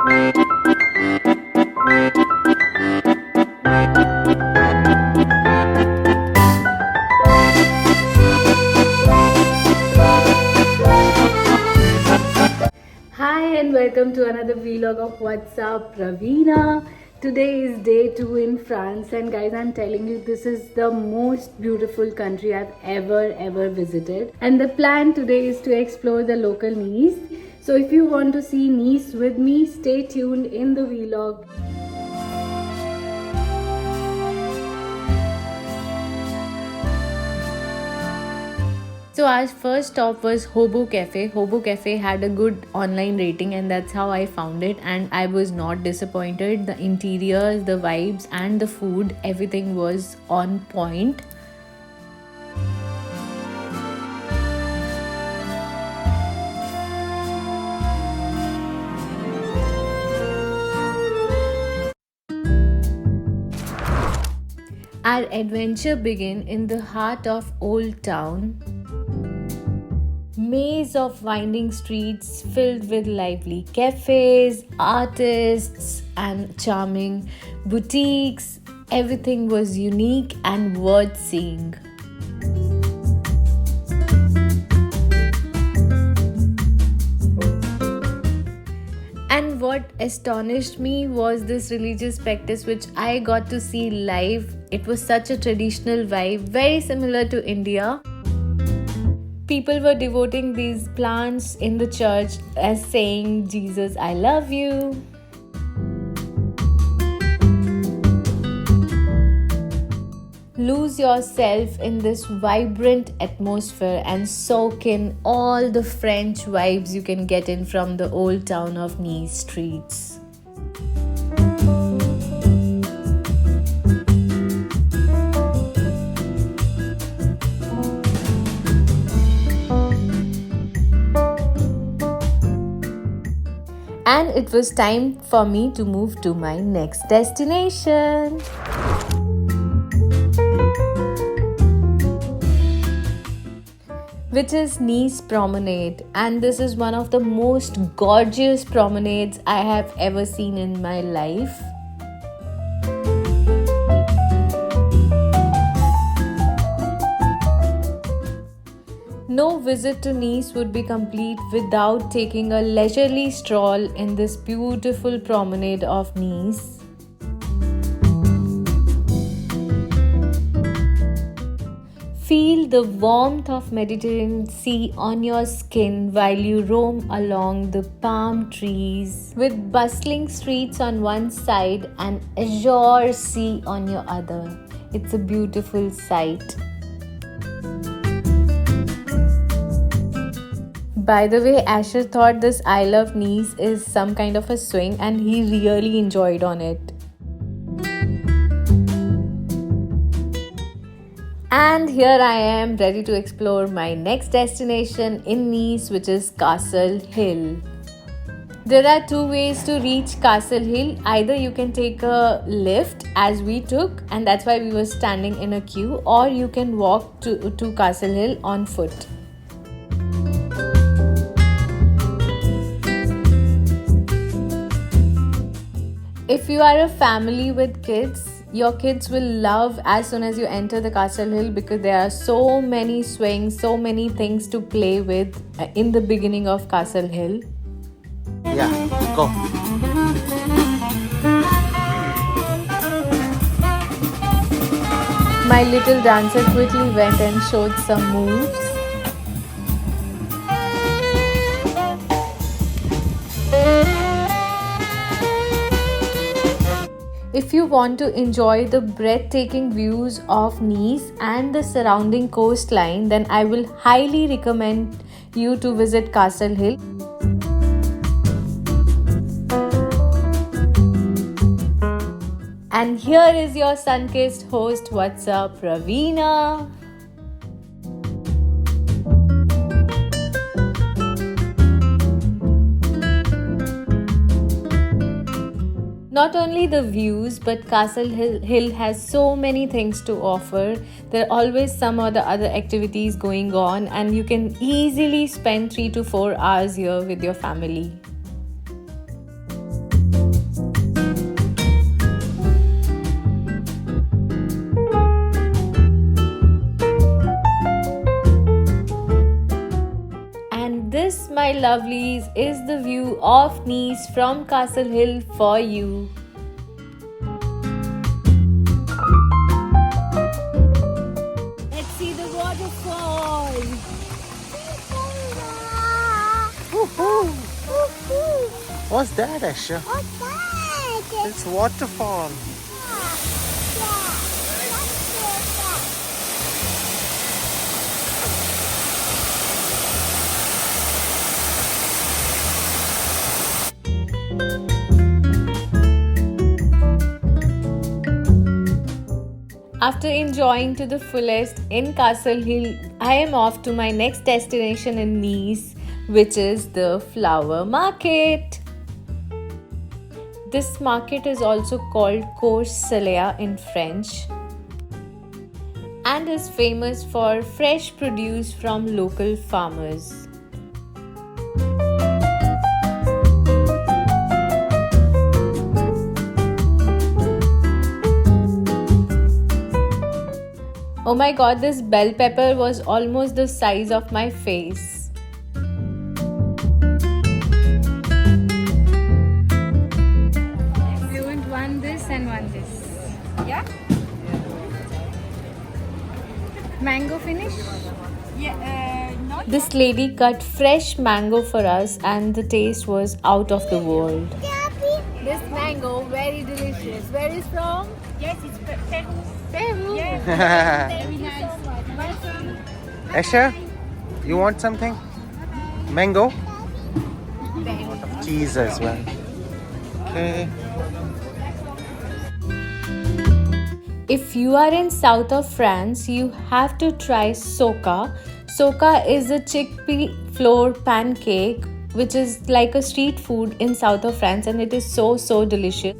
Hi and welcome to another vlog of What's Up Ravina. Today is day 2 in France, and guys, I'm telling you, this is the most beautiful country I've ever visited. And the plan today is to explore the local Nice. So if you want to see Nice with me, stay tuned in the vlog. So our first stop was Hobo Cafe. Hobo Cafe had a good online rating, and that's how I found it, and I was not disappointed. The interiors, the vibes and the food, everything was on point. Our adventure began in the heart of Old Town. Maze of winding streets filled with lively cafes, artists, and charming boutiques. Everything was unique and worth seeing. And what astonished me was this religious practice which I got to see live. It was such a traditional vibe, very similar to India. People were devoting these plants in the church as saying, "Jesus, I love you." Lose yourself in this vibrant atmosphere and soak in all the French vibes you can get in from the old town of Nice streets. And it was time for me to move to my next destination. Which is Nice Promenade, and this is one of the most gorgeous promenades I have ever seen in my life. No visit to Nice would be complete without taking a leisurely stroll in this beautiful promenade of Nice. Feel the warmth of Mediterranean Sea on your skin while you roam along the palm trees, with bustling streets on one side and azure sea on your other. It's a beautiful sight. By the way, Asher thought this Isle of Nice is some kind of a swing, and he really enjoyed on it. And here I am ready to explore my next destination in Nice, which is Castle Hill. There are two ways to reach Castle Hill. Either you can take a lift, as we took, and that's why we were standing in a queue, or you can walk to Castle Hill on foot. If you are a family with kids, your kids will love as soon as you enter the Castle Hill, because there are so many swings, so many things to play with in the beginning of Castle Hill. Yeah, go. My little dancer quickly went and showed some moves. If you want to enjoy the breathtaking views of Nice and the surrounding coastline, then I will highly recommend you to visit Castle Hill. And here is your sun-kissed host, What's Up, Ravina. Not only the views, but Castle Hill has so many things to offer. There are always some or the other activities going on, and you can easily spend 3 to 4 hours here with your family. lovelies, is the view of Nice from Castle Hill for you. Let's see the waterfall. What's that, Asha? What's that? It's waterfall. After enjoying to the fullest in Castle Hill, I am off to my next destination in Nice, which is the flower market. This market is also called Cours Salea in French and is famous for fresh produce from local farmers. Oh my god, this bell pepper was almost the size of my face. We want one this and one this. Yeah? Mango finish? Yeah, not This lady cut fresh mango for us and the taste was out of the world. This mango, very delicious. Where is from? yes, it's Peru. Peru. Yes, very nice. Welcome. Asha, you want something? Mango? Cheese as well. Okay. If you are in south of France, you have to try soca. Soca is a chickpea flour pancake which is like a street food in south of France and it is so delicious.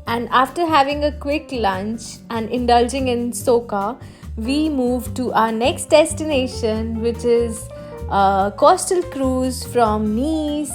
And after having a quick lunch and indulging in soca, we move to our next destination, which is a coastal cruise from Nice.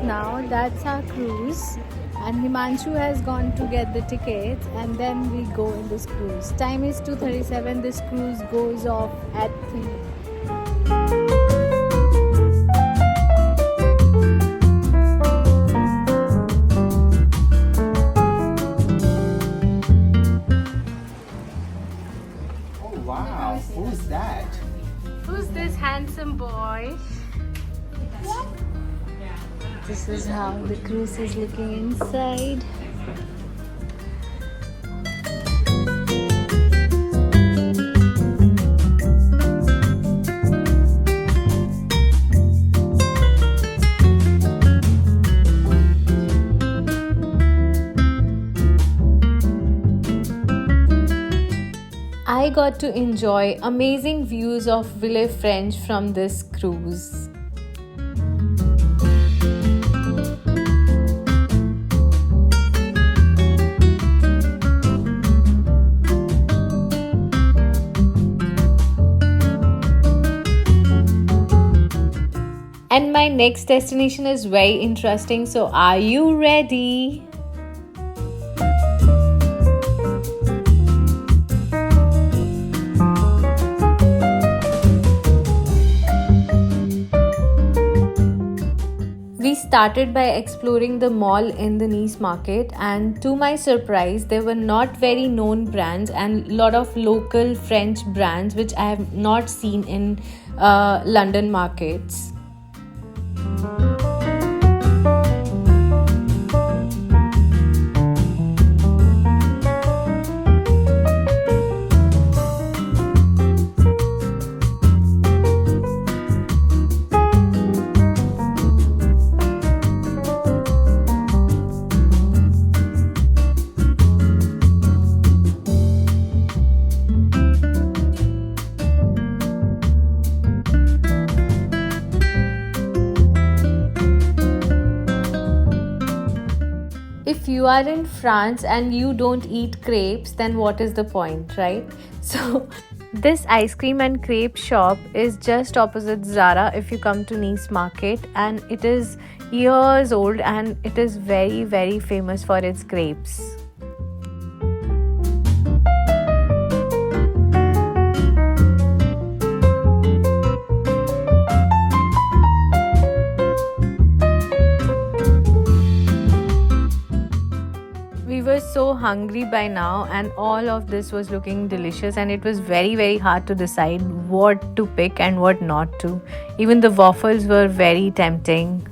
Now that's our cruise, and Himanshu has gone to get the tickets and then we go in this cruise. Time is 2:37. This cruise goes off at 3. Oh wow, who's that? Who's this handsome boy? This is how the cruise is looking inside. I got to enjoy amazing views of Villefranche from this cruise. And my next destination is very interesting, so are you ready? We started by exploring the mall in the Nice market, and to my surprise there were not very known brands and lot of local French brands which I have not seen in London markets. if you are in France and you don't eat crepes, then what is the point, right? So this ice cream and crepe shop is just opposite Zara if you come to Nice Market, and it is years old and it is very, very famous for its crepes. We were so hungry by now, and all of this was looking delicious, and it was very, very hard to decide what to pick and what not to. Even the waffles were very tempting.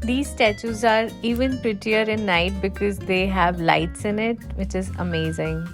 These statues are even prettier in night because they have lights in it, which is amazing.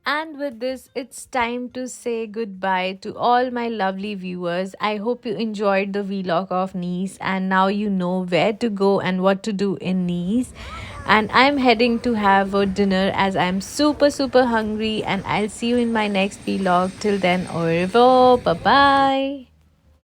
And with this, it's time to say goodbye to all my lovely viewers. I hope you enjoyed the vlog of Nice, and now you know where to go and what to do in Nice. And I'm heading to have a dinner as I'm super, super hungry. And I'll see you in my next vlog. Till then, au revoir. Bye bye.